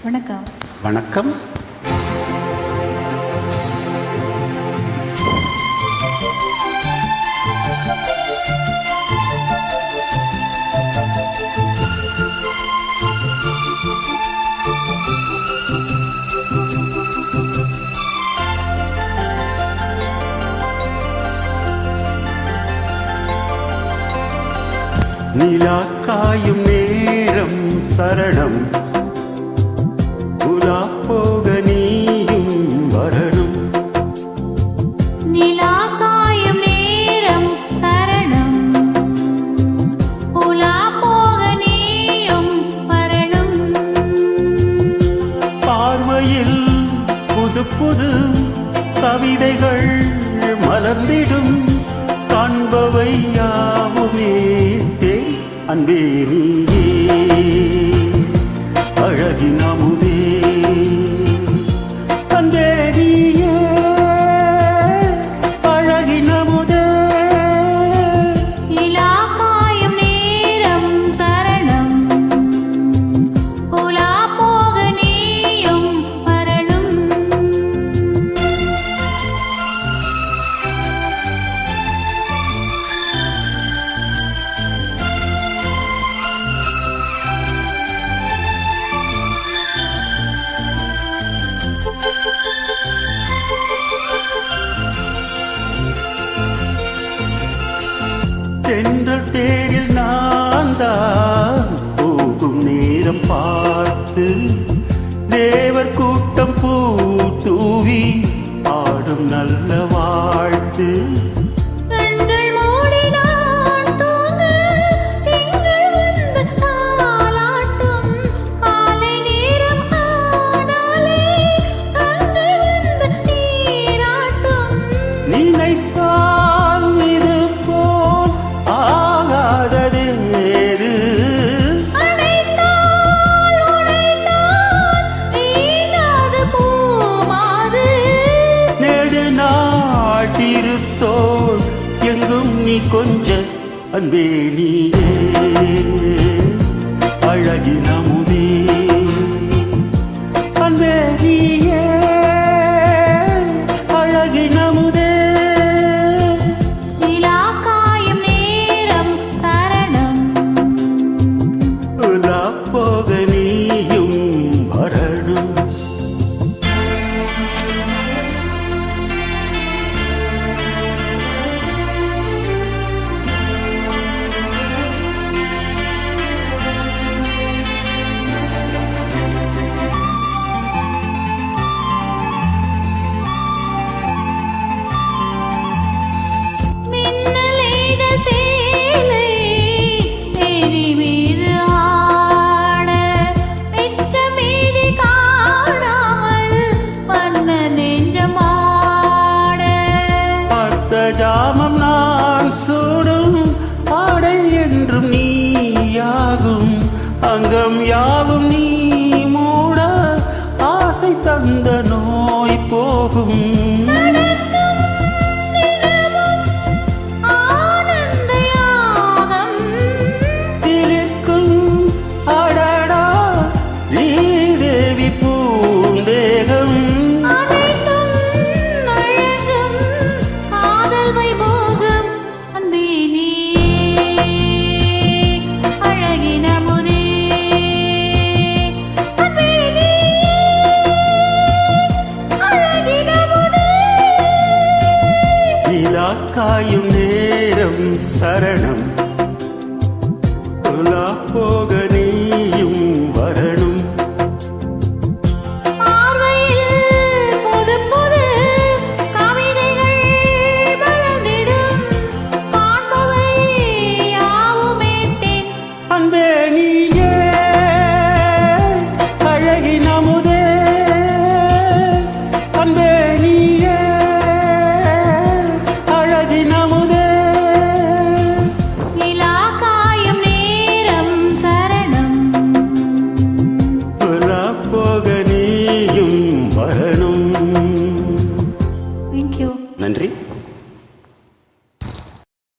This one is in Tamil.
வணக்கம். வணக்கம். நிலா காயும் நேரம் சரணம், உலா போக நீயும் வரணும். நிலா காயும் நேரம் சரணம், உலா போக நீயும் வரணும். பார்வையில் புது புது கவிதைகள் மலர்ந்திடும், காண்பவை யாவுமே அன்பே நீயே அழகின் அமுதே, அன்பே நீயே அழகின் அமுதே. நிலா காயும் நேரம் சரணம், உலா போக நீயும் வரணும். தென்றல் தேரில் நான் தான் போகும் நேரம் பார்த்து, தேவர் கூட்டம் பூ தூவி ஆடும் நல்ல வாழ்த்து. கண்கள் மூடினான் தூங்க, திங்கள் வந்து தாலாட்டும். காலை நேரம் ஆனாலே கண்கள் வந்து நீராட்டும். நினைத்தால் இது போல் ஆகாதது ஏது, அணைத்தால் உனைத்தான் நீங்காத பூமாது. நெடு நாள் திருத்தோள் எங்கும் நீ கொஞ்ச அன்பே நீயே அழகின் அமுதே, அன்பே நீயே அழகின் அமுதே. நிலா காயும் நேரம் சரணம், உலா போக நீயும் வரணும். மின்னலேக சேலை மேரி மீது ஆட, மிச்ச மீதி காணாமல் வண்ண நெஞ்சமாட. பார்த்த ஜாமம் நான் சூடும் ஆடை என்றும் நீயாகும், அங்கம் யாவும் நீ மூட ஆசை தந்த நோய் போகும். ஆனந்த யாகம் திலிக்கும் அடடா ஸ்ரீதேவி பூந்தேகம், அனைத்தும் அழகும் காதல் வைபோகம். அன்பே நீயே அழகின் அமுதே, அன்பே நீயே அழகின் அமுதே. நிலா காயும் நேரம் சரணம், உலா போக